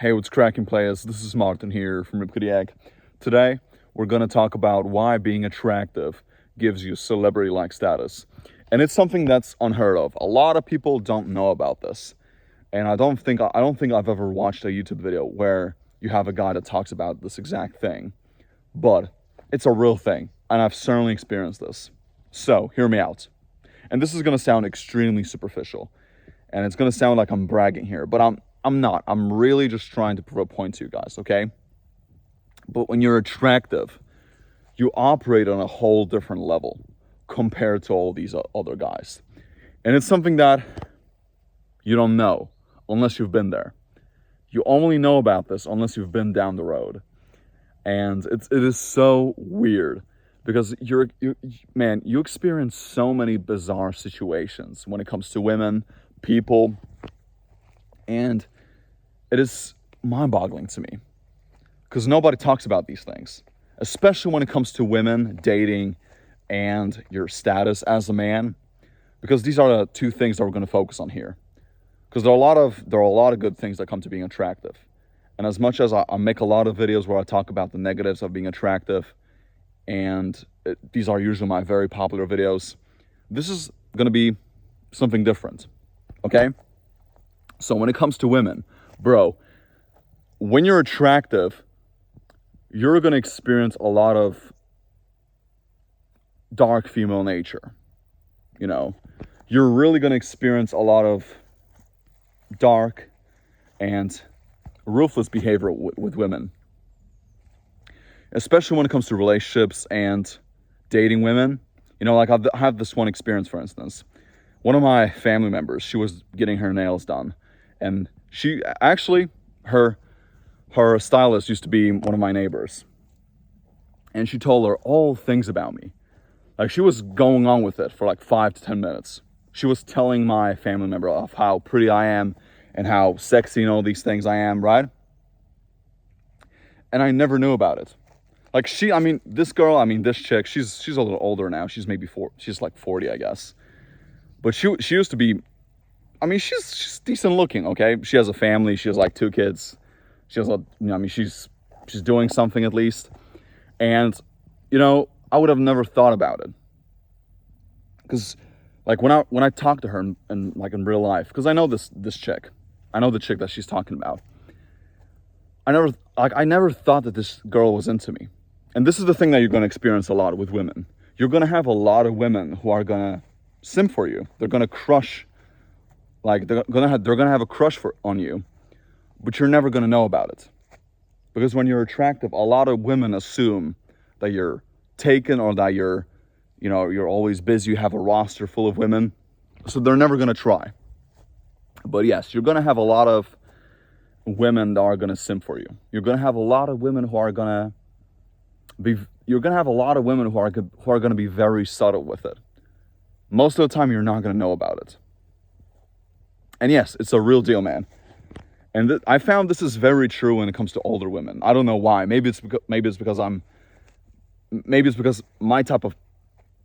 Hey, what's cracking, players? This is Martin here from Pitt. Today, we're going to talk about why being attractive gives you celebrity-like status. And it's something that's unheard of. A lot of people don't know about this. And I don't think I've ever watched a YouTube video where you have a guy that talks about this exact thing. But it's a real thing, and I've certainly experienced this. So, hear me out. And this is going to sound extremely superficial, and it's going to sound like I'm bragging here, but I'm not. I'm really just trying to prove a point to you guys, okay? But when you're attractive, you operate on a whole different level compared to all these other guys. And it's something that you don't know unless you've been there. You only know about this unless you've been down the road. And it is so weird because you experience so many bizarre situations when it comes to women, people, and it is mind-boggling to me because nobody talks about these things, especially when it comes to women, dating, and your status as a man, because these are the two things that we're going to focus on here. Because there are a lot of good things that come to being attractive. And as much as I make a lot of videos where I talk about the negatives of being attractive, and these are usually my very popular videos, this is going to be something different, okay? So when it comes to women, bro, when you're attractive, you're going to experience a lot of dark female nature. You know, you're really going to experience a lot of dark and ruthless behavior with women, especially when it comes to relationships and dating women. You know, like I have this one experience, for instance. One of my family members, she was getting her nails done, and she actually, her stylist used to be one of my neighbors, and she told her all things about me. Like, she was going on with it for like 5 to 10 minutes. She was telling my family member of how pretty I am and how sexy and all these things I am, right? And I never knew about it. Like, this chick, she's a little older now. She's she's like 40, I guess. But she used to be, she's decent looking, okay? She has a family. She has like 2 kids. She has she's doing something at least. And, I would have never thought about it. Because, like, when I talk to her in real life, because I know this chick. I know the chick that she's talking about. I never thought that this girl was into me. And this is the thing that you're going to experience a lot with women. You're going to have a lot of women who are going to simp for you. They're going to crush, like, they're going to have a crush on you, but you're never going to know about it. Because when you're attractive, a lot of women assume that you're taken or that you're always busy. You have a roster full of women, so they're never going to try. But yes, you're going to have a lot of women that are going to simp for you. You're going to have a lot of women who are going to be very subtle with it. Most of the time, you're not going to know about it. And yes, it's a real deal, man. And I found this is very true when it comes to older women. I don't know why. Maybe it's because my type of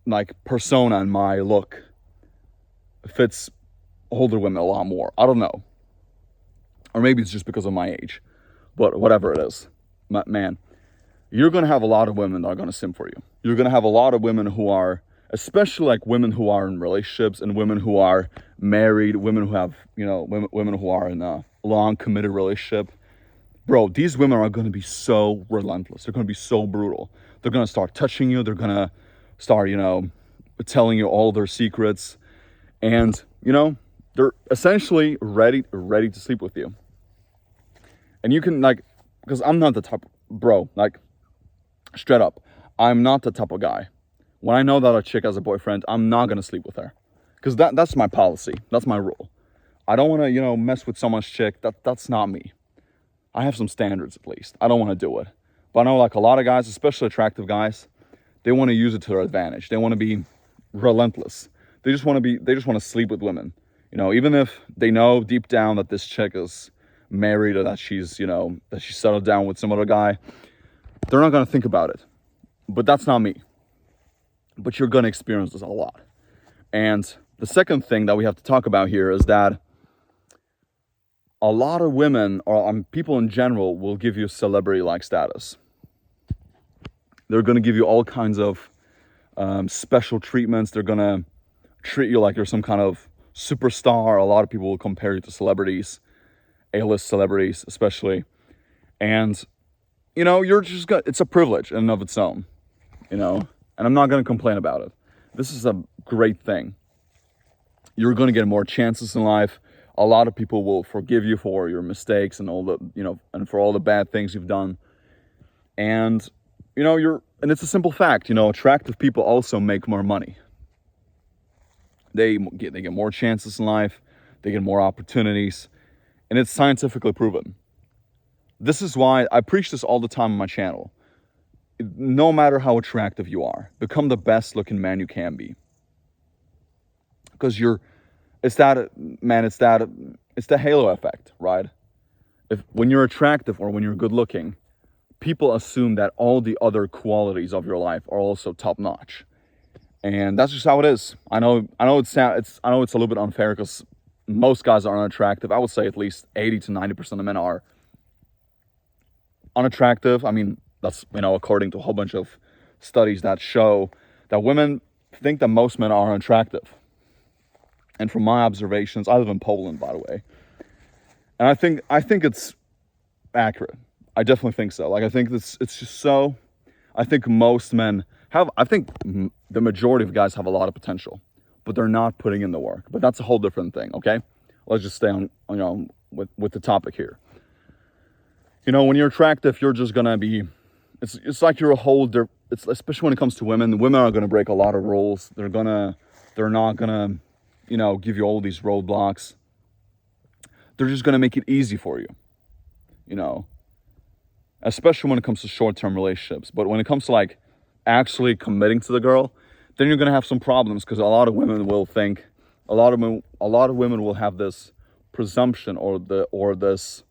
like persona and my look fits older women a lot more. I don't know. Or maybe it's just because of my age. But whatever it is, man, you're going to have a lot of women that are going to simp for you. You're going to have a lot of women who are, especially like women who are in relationships and women who are married, women who have, women who are in a long committed relationship. Bro, these women are going to be so relentless. They're going to be so brutal. They're going to start touching you. They're going to start, telling you all their secrets. And, they're essentially ready to sleep with you. And you can, like, because I'm not the type, bro, like, straight up, I'm not the type of guy. When I know that a chick has a boyfriend, I'm not going to sleep with her. Because that's my policy. That's my rule. I don't want to, mess with someone's chick. That's not me. I have some standards, at least. I don't want to do it. But I know, like, a lot of guys, especially attractive guys, they want to use it to their advantage. They want to be relentless. They just want to sleep with women. Even if they know deep down that this chick is married or that she's settled down with some other guy, they're not going to think about it. But that's not me. But you're going to experience this a lot. And the second thing that we have to talk about here is that a lot of women, or people in general, will give you celebrity-like status. They're going to give you all kinds of special treatments. They're going to treat you like you're some kind of superstar. A lot of people will compare you to celebrities, A-list celebrities especially. And, you're just it's a privilege in and of its own, and I'm not going to complain about it. This is a great thing. You're going to get more chances in life. A lot of people will forgive you for your mistakes and all the, and for all the bad things you've done. And, and it's a simple fact, attractive people also make more money. They get more chances in life. They get more opportunities. And it's scientifically proven. This is why I preach this all the time on my channel. No matter how attractive you are, become the best looking man you can be. Because it's the halo effect, right? When you're attractive or when you're good looking, people assume that all the other qualities of your life are also top notch. And that's just how it is. I know it's a little bit unfair because most guys are unattractive. I would say at least 80 to 90% of men are unattractive. I mean, that's, according to a whole bunch of studies that show that women think that most men are unattractive. And from my observations, I live in Poland, by the way, and I think it's accurate. I definitely think so. Like, I think it's just so. I think most men have. I think the majority of guys have a lot of potential, but they're not putting in the work. But that's a whole different thing. Okay, let's just stay on with the topic here. When you're attractive, you're just gonna be. It's like you're a whole. It's especially when it comes to women. The women are gonna break a lot of rules. They're not gonna. Give you all these roadblocks. They're just going to make it easy for you, especially when it comes to short-term relationships. But when it comes to like actually committing to the girl, then you're going to have some problems because a lot of women will think, a lot of women will have this presumption or this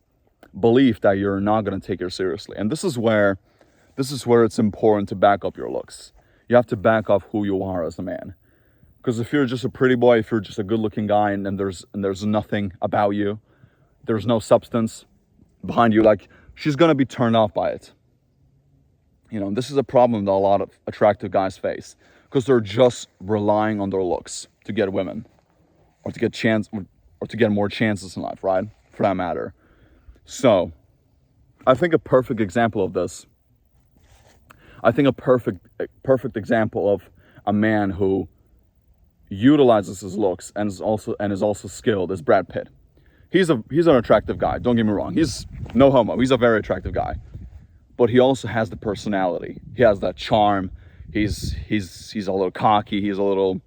belief that you're not going to take her seriously. And this is where it's important to back up your looks. You have to back up who you are as a man. Because if you're just a pretty boy, if you're just a good-looking guy, and there's nothing about you, there's no substance behind you, like, she's gonna be turned off by it. This is a problem that a lot of attractive guys face because they're just relying on their looks to get women, or to get more chances in life, right? For that matter. So, I think a perfect example of this. I think a perfect example of a man who utilizes his looks and is also skilled is Brad Pitt. He's an attractive guy, don't get me wrong. He's no homo. He's a very attractive guy. But he also has the personality. He has that charm. He's a little cocky. He's a little,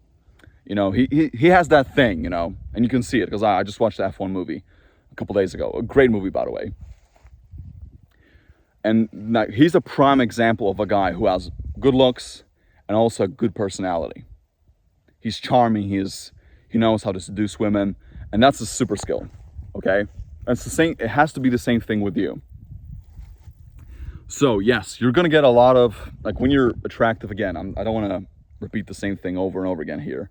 he has that thing, and you can see it because I just watched the F1 movie a couple days ago. A great movie, by the way. And he's a prime example of a guy who has good looks and also a good personality. He's charming. He knows how to seduce women, and that's a super skill. Okay, that's the same. It has to be the same thing with you. So yes, you're gonna get a lot of, like, when you're attractive. Again, I don't want to repeat the same thing over and over again here,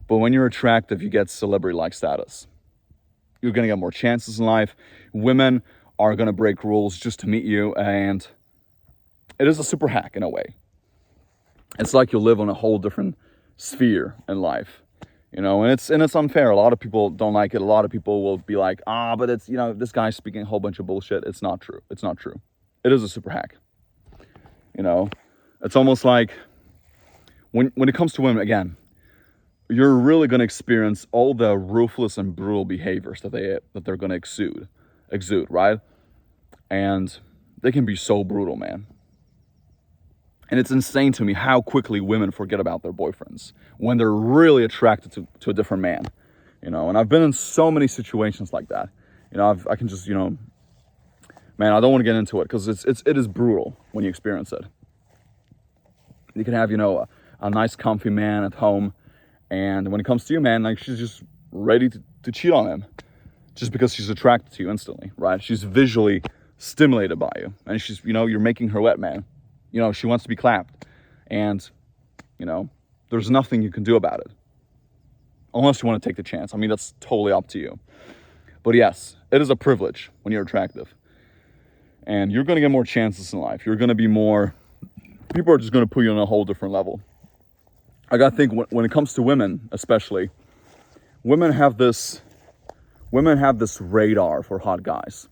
but when you're attractive, you get celebrity-like status. You're gonna get more chances in life. Women are gonna break rules just to meet you, and it is a super hack in a way. It's like you live on a whole different sphere in life, and it's unfair. A lot of people don't like it. A lot of people will be like, but it's, this guy's speaking a whole bunch of bullshit. It's not true. It is a super hack. It's almost like when it comes to women, again, you're really going to experience all the ruthless and brutal behaviors that they're going to exude, right? And they can be so brutal, man. And it's insane to me how quickly women forget about their boyfriends when they're really attracted to a different man, And I've been in so many situations like that. I can just, man, I don't want to get into it because it is brutal when you experience it. You can have, a nice comfy man at home, and when it comes to you, man, like, she's just ready to cheat on him just because she's attracted to you instantly, right? She's visually stimulated by you, and she's, you're making her wet, man. She wants to be clapped, and, there's nothing you can do about it unless you want to take the chance. I mean, that's totally up to you. But yes, it is a privilege when you're attractive. And you're going to get more chances in life. You're going to be more, people are just going to put you on a whole different level. I got to think when it comes to women, especially, women have this radar for hot guys.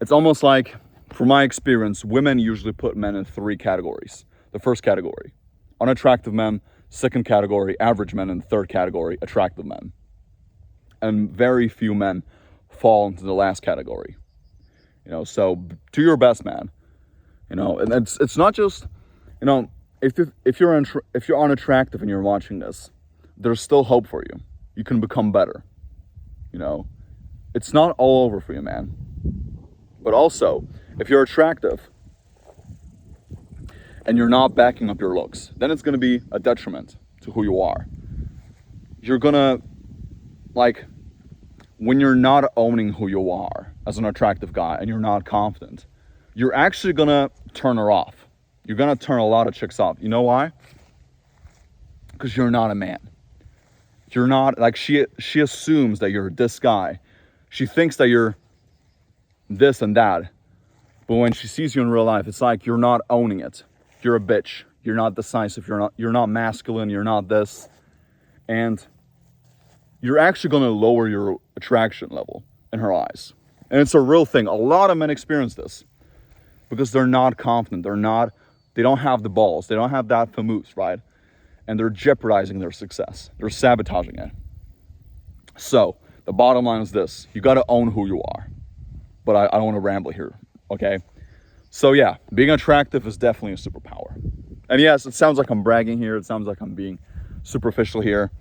It's almost like, from my experience, women usually put men in 3 categories. The first category, unattractive men. Second category, average men. And third category, attractive men. And very few men fall into the last category. So do your best, man. And it's not just, if you're unattractive and you're watching this, there's still hope for you. You can become better. It's not all over for you, man. But also, if you're attractive and you're not backing up your looks, then it's going to be a detriment to who you are. You're going to, when you're not owning who you are as an attractive guy and you're not confident, you're actually going to turn her off. You're going to turn a lot of chicks off. You know why? Because you're not a man. You're not, she assumes that you're this guy. She thinks that you're this and that. But when she sees you in real life, it's like you're not owning it. You're a bitch. You're not decisive. You're not masculine. You're not this. And you're actually going to lower your attraction level in her eyes. And it's a real thing. A lot of men experience this because they're not confident. They don't have the balls. They don't have that famous, right? And they're jeopardizing their success. They're sabotaging it. So the bottom line is this. You got to own who you are. But I don't want to ramble here, okay? So yeah, being attractive is definitely a superpower. And yes, it sounds like I'm bragging here. It sounds like I'm being superficial here.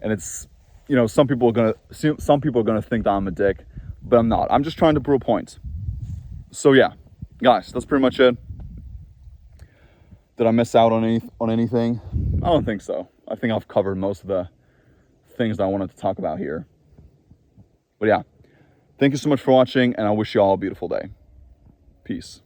And it's, some people are gonna think that I'm a dick, but I'm not. I'm just trying to prove a point. So yeah, guys, that's pretty much it. Did I miss out on anything? I don't think so. I think I've covered most of the things that I wanted to talk about here. But yeah, thank you so much for watching, and I wish you all a beautiful day. Peace.